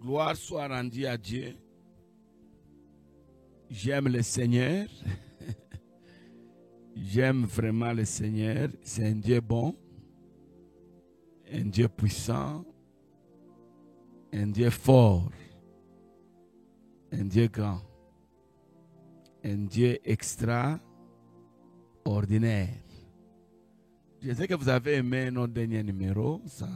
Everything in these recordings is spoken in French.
Gloire soit rendue à Dieu. J'aime le Seigneur. J'aime vraiment le Seigneur. C'est un Dieu bon, un Dieu puissant, un Dieu fort, un Dieu grand, un Dieu extraordinaire. Je sais que vous avez aimé notre dernier numéro. Ça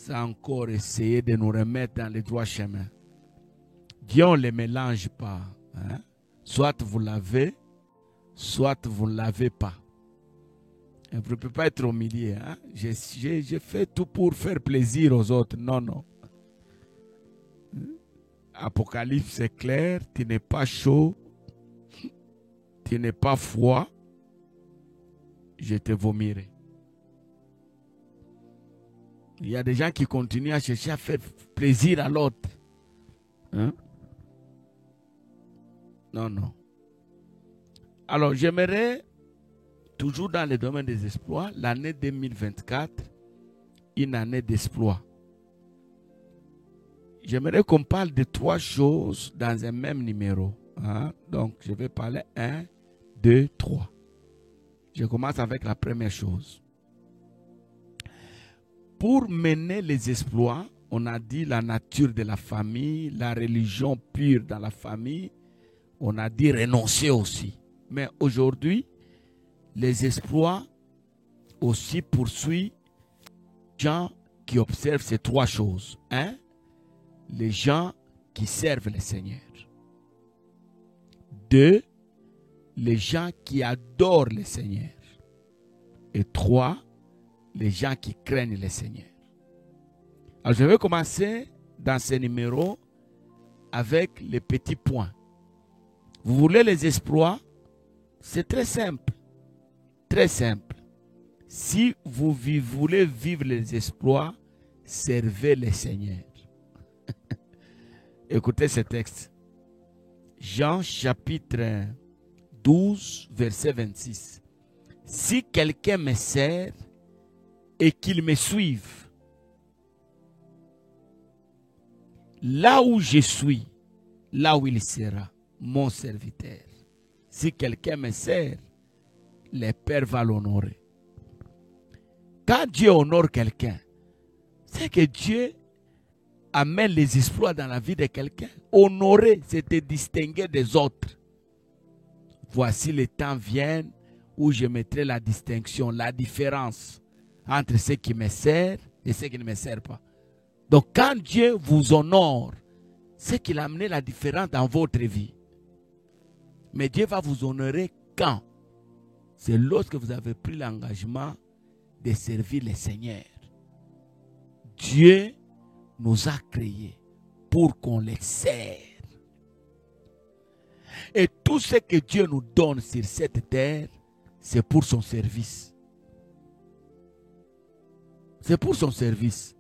a encore essayé de nous remettre dans le droit chemin. Dieu, on ne les mélange pas. Hein? Soit vous l'avez, soit vous ne l'avez pas. Vous ne pouvez pas être au milieu. Hein? J'ai fait tout pour faire plaisir aux autres. Non, non. Apocalypse, c'est clair. Tu n'es pas chaud. Tu n'es pas froid. Je te vomirai. Il y a des gens qui continuent à chercher à faire plaisir à l'autre. Hein? Non, non. Alors, j'aimerais, toujours dans le domaine des exploits, l'année 2024, une année d'exploit. J'aimerais qu'on parle de 3 choses dans un même numéro. Hein? Donc, je vais parler 1, 2, 3. Je commence avec la première chose. Pour mener les exploits, on a dit la nature de la famille, la religion pure dans la famille. On a dit renoncer aussi. Mais aujourd'hui, les exploits aussi poursuivent les gens qui observent ces 3 choses. 1. Les gens qui servent le Seigneur. 2. Les gens qui adorent le Seigneur. Et 3. Les gens qui craignent le Seigneur. Alors je vais commencer dans ce numéro avec les petits points. Vous voulez les exploits? C'est très simple. Très simple. Si vous voulez vivre les exploits, servez le Seigneur. Écoutez ce texte. Jean chapitre 12, verset 26. Si quelqu'un me sert et qu'il me suive, là où je suis, là où il sera mon serviteur. Si quelqu'un me sert, le Père va l'honorer. Quand Dieu honore quelqu'un, c'est que Dieu amène les exploits dans la vie de quelqu'un. Honorer, c'est te distinguer des autres. Voici les temps viennent où je mettrai la distinction, la différence entre ceux qui me servent et ceux qui ne me servent pas. Donc quand Dieu vous honore, c'est qu'il a amené la différence dans votre vie. Mais Dieu va vous honorer quand? C'est lorsque vous avez pris l'engagement de servir le Seigneur. Dieu nous a créés pour qu'on les serve. Et tout ce que Dieu nous donne sur cette terre, c'est pour son service. C'est pour son service.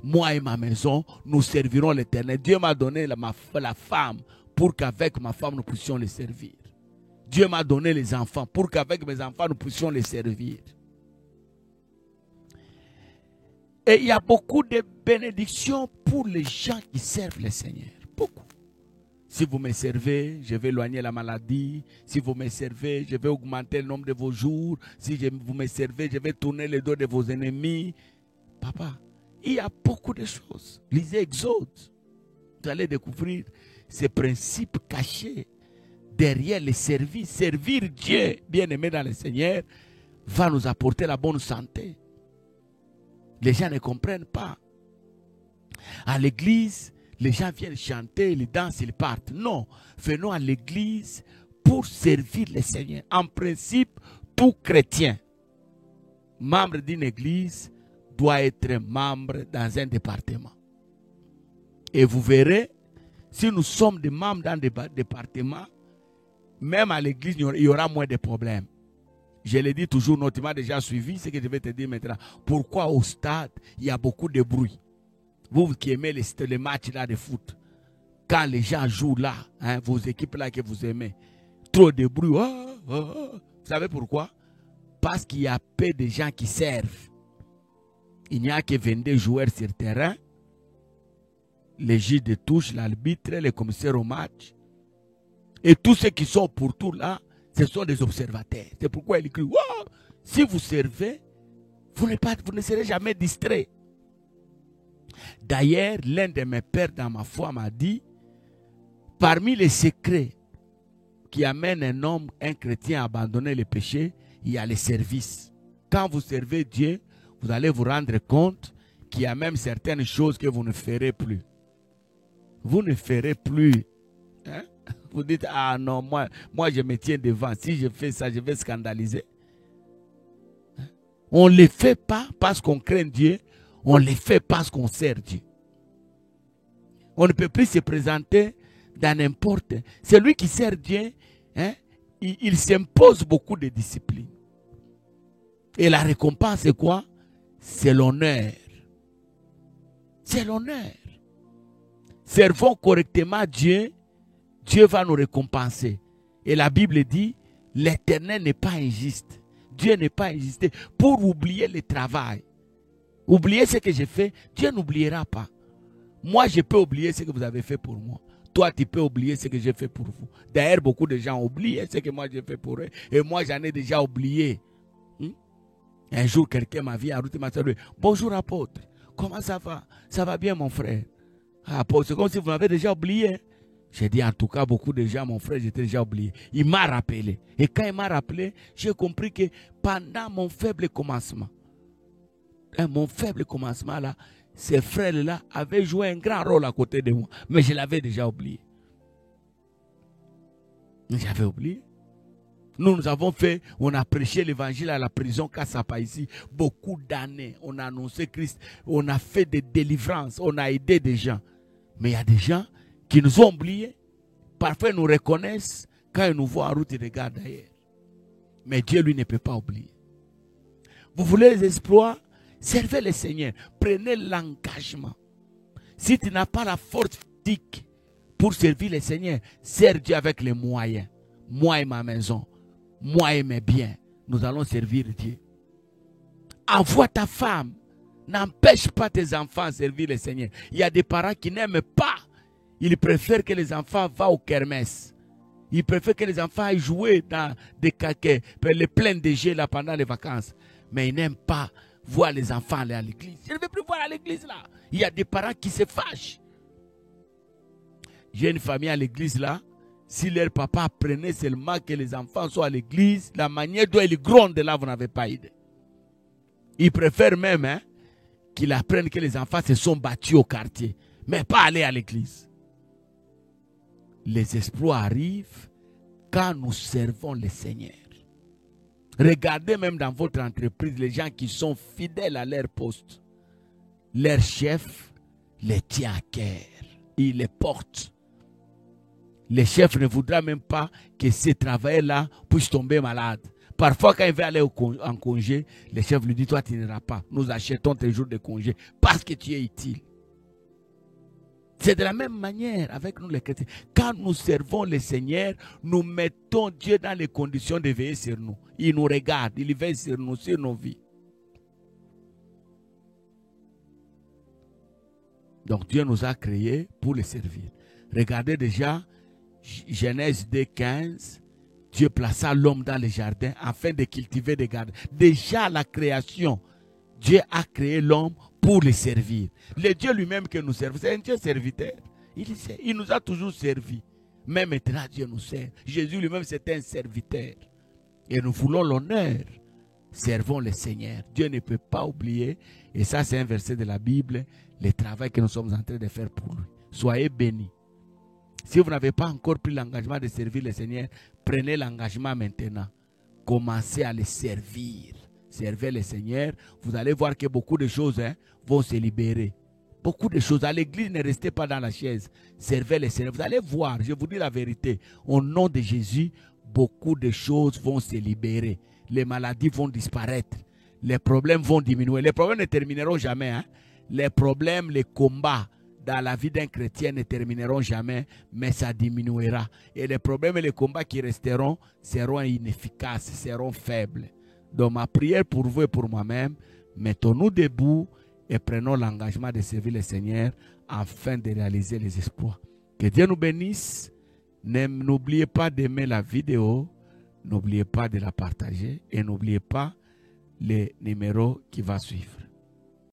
Moi et ma maison, nous servirons l'Éternel. Dieu m'a donné la femme pour qu'avec ma femme nous puissions les servir. Dieu m'a donné les enfants pour qu'avec mes enfants nous puissions les servir. Et il y a beaucoup de bénédictions pour les gens qui servent le Seigneur. Beaucoup. Si vous me servez, je vais éloigner la maladie. Si vous me servez, je vais augmenter le nombre de vos jours. Si vous me servez, je vais tourner les dos de vos ennemis. Papa, il y a beaucoup de choses. Lisez Exode. Vous allez découvrir ces principes cachés derrière les services. Servir Dieu, bien-aimé dans le Seigneur, va nous apporter la bonne santé. Les gens ne comprennent pas. À l'église, les gens viennent chanter, ils dansent, ils partent. Non, venons à l'église pour servir le Seigneur. En principe, tout chrétien, membre d'une église, doit être membre dans un département. Et vous verrez, si nous sommes des membres dans des départements, même à l'église, il y aura moins de problèmes. Je l'ai dit toujours, tu m'as déjà suivi, ce que je vais te dire maintenant. Pourquoi au stade, il y a beaucoup de bruit? Vous qui aimez les matchs là de foot, quand les gens jouent là, hein, vos équipes là que vous aimez, trop de bruit. Vous savez pourquoi? Parce qu'il y a peu de gens qui servent. Il n'y a que 22 joueurs sur le terrain. les juges de touche, l'arbitre, les commissaires au match. Et tous ceux qui sont pour tout là, ce sont des observateurs. C'est pourquoi il écrit, wow, si vous servez, vous ne serez jamais distrait. D'ailleurs, l'un de mes pères dans ma foi m'a dit, parmi les secrets qui amènent un homme, un chrétien à abandonner le péché, il y a les services. Quand vous servez Dieu, vous allez vous rendre compte qu'il y a même certaines choses que vous ne ferez plus. Vous ne ferez plus. Hein? Vous dites, ah non, moi je me tiens devant. Si je fais ça, je vais scandaliser. Hein? On ne les fait pas parce qu'on craint Dieu. On les fait parce qu'on sert Dieu. On ne peut plus se présenter dans n'importe. Celui qui sert Dieu, hein, il s'impose beaucoup de discipline. Et la récompense, c'est quoi? C'est l'honneur. C'est l'honneur. Servons correctement Dieu, Dieu va nous récompenser. Et la Bible dit, l'Éternel n'est pas injuste. Dieu n'est pas injuste. Pour oublier le travail, oublier ce que j'ai fait, Dieu n'oubliera pas. Moi, je peux oublier ce que vous avez fait pour moi. Toi, tu peux oublier ce que j'ai fait pour vous. D'ailleurs, beaucoup de gens oublient ce que moi j'ai fait pour eux. Et moi, j'en ai déjà oublié. Un jour, quelqu'un m'a vu en route et m'a dit, bonjour apôtre, comment ça va? Ça va bien mon frère? Ah, apôtre, c'est comme si vous m'avez déjà oublié. J'ai dit, en tout cas, beaucoup de gens, mon frère, j'étais déjà oublié. Il m'a rappelé. Et quand il m'a rappelé, j'ai compris que pendant mon faible commencement, là, ces frères-là avaient joué un grand rôle à côté de moi. Mais je l'avais déjà oublié. J'avais oublié. Nous avons fait, on a prêché l'évangile à la prison Kassapa ici, beaucoup d'années. On a annoncé Christ, on a fait des délivrances, on a aidé des gens. Mais il y a des gens qui nous ont oubliés. Parfois, ils nous reconnaissent. Quand ils nous voient en route, ils regardent d'ailleurs. Mais Dieu, lui, ne peut pas oublier. Vous voulez les exploits? Servez le Seigneur. Prenez l'engagement. Si tu n'as pas la force physique pour servir le Seigneur, sers Dieu avec les moyens. Moi et ma maison, moi et mes biens, nous allons servir Dieu. Envoie ta femme. N'empêche pas tes enfants à servir le Seigneur. Il y a des parents qui n'aiment pas. Ils préfèrent que les enfants vont au kermesse. Ils préfèrent que les enfants aillent jouer dans des caquets, les plaines de jeux là pendant les vacances. Mais ils n'aiment pas voir les enfants aller à l'église. Je ne veux plus voir à l'église là. Il y a des parents qui se fâchent. J'ai une famille à l'église là. Si leur papa apprenait seulement que les enfants sont à l'église, la manière dont ils grondent là, vous n'avez pas idée. Ils préfèrent même qu'ils apprennent que les enfants se sont battus au quartier, mais pas aller à l'église. Les exploits arrivent quand nous servons le Seigneur. Regardez même dans votre entreprise les gens qui sont fidèles à leur poste. Leur chef les tient à cœur. Il les porte. Le chef ne voudra même pas que ces travailleurs-là puissent tomber malades. Parfois, quand il veut aller en congé, le chef lui dit, toi, tu n'iras pas. Nous achetons tes jours de congé parce que tu es utile. C'est de la même manière avec nous les chrétiens. Quand nous servons le Seigneur, nous mettons Dieu dans les conditions de veiller sur nous. Il nous regarde, il veille sur nous, sur nos vies. Donc Dieu nous a créés pour le servir. Regardez déjà, Genèse 2:15, Dieu plaça l'homme dans le jardin afin de cultiver des gardens. Déjà la création, Dieu a créé l'homme pour le servir. Le Dieu lui-même que nous servons, c'est un Dieu serviteur. Il nous a toujours servi. Mais maintenant, Dieu nous sert. Jésus lui-même, c'est un serviteur. Et nous voulons l'honneur. Servons le Seigneur. Dieu ne peut pas oublier, et ça c'est un verset de la Bible, le travail que nous sommes en train de faire pour lui. Soyez bénis. Si vous n'avez pas encore pris l'engagement de servir le Seigneur, prenez l'engagement maintenant. Commencez à le servir. Servez le Seigneur. Vous allez voir que beaucoup de choses vont se libérer. Beaucoup de choses. À l'église, ne restez pas dans la chaise. Servez le Seigneur. Vous allez voir, je vous dis la vérité. Au nom de Jésus, beaucoup de choses vont se libérer. Les maladies vont disparaître. Les problèmes vont diminuer. Les problèmes ne termineront jamais. Les problèmes, les combats dans la vie d'un chrétien ne termineront jamais, mais ça diminuera. Et les problèmes et les combats qui resteront seront inefficaces, seront faibles. Donc ma prière pour vous et pour moi-même, mettons-nous debout et prenons l'engagement de servir le Seigneur afin de réaliser les exploits. Que Dieu nous bénisse. N'oubliez pas d'aimer la vidéo, n'oubliez pas de la partager et n'oubliez pas les numéros qui vont suivre.